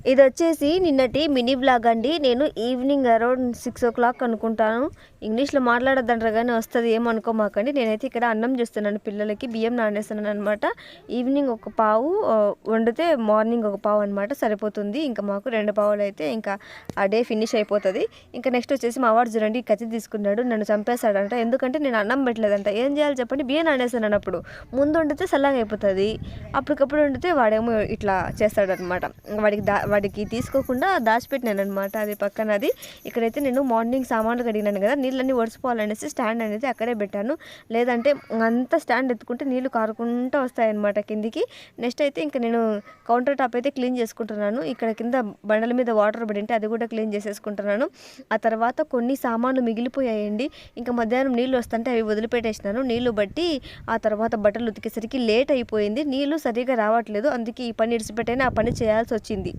ఇదొచ్చేసి నిన్నటి mini vlog అండి. నేను ఈవినింగ్ అరౌండ్ 6 o'clock అనుకుంటాను. ఇంగ్లీష్లో మాట్లాడొద్దంటారు కానీ వస్తుంది, ఏమనుకోమాకండి. నేనైతే ఇక్కడ అన్నం చేస్తున్నాను, పిల్లలకి బియ్యం నానేస్తున్నాను అనమాట. ఈవినింగ్ ఒక పావు వండితే మార్నింగ్ ఒక పావు అనమాట, సరిపోతుంది. ఇంకా మాకు 2 పావులు అయితే ఇంకా ఆ డే ఫినిష్ అయిపోతుంది. ఇంకా నెక్స్ట్ వచ్చేసి మా వాడు చూడండి కత్తి తీసుకున్నాడు, నన్ను చంపేస్తాడంట. ఎందుకంటే నేను అన్నం పెట్టలేదంట. ఏం చేయాలి చెప్పండి, బియ్యం నానేస్తాను అప్పుడు. ముందు వండితే చల్లగా అయిపోతుంది, అప్పటికప్పుడు వండితే వాడేమో ఇట్లా చేస్తాడనమాట. వాడికి తీసుకోకుండా దాచిపెట్టినాను అనమాట, అది పక్కనది. ఇక్కడైతే నేను మార్నింగ్ సామాన్లు కడిగినాను కదా, నీళ్ళన్నీ ఒడిసిపోవాలనేసి స్టాండ్ అనేది అక్కడే పెట్టాను. లేదంటే అంతా స్టాండ్ ఎత్తుకుంటే నీళ్ళు కారుకుంటూ వస్తాయన్నమాట కిందికి. నెక్స్ట్ అయితే ఇంకా నేను కౌంటర్ టాప్ అయితే క్లీన్ చేసుకుంటున్నాను. ఇక్కడ కింద బండల మీద వాటర్ పడింటే అది కూడా క్లీన్ చేసేసుకుంటున్నాను. ఆ తర్వాత కొన్ని సామాన్లు మిగిలిపోయాయండి. ఇంకా మధ్యాహ్నం నీళ్ళు వస్తుంటే అవి వదిలిపెట్టేసినాను. నీళ్లు బట్టి ఆ తర్వాత బట్టలు ఉతికేసరికి లేట్ అయిపోయింది. నీళ్ళు సరిగా రావట్లేదు, అందుకే ఈ పని ఇడిచిపెట్టైనా ఆ పని చేయాల్సి వచ్చింది.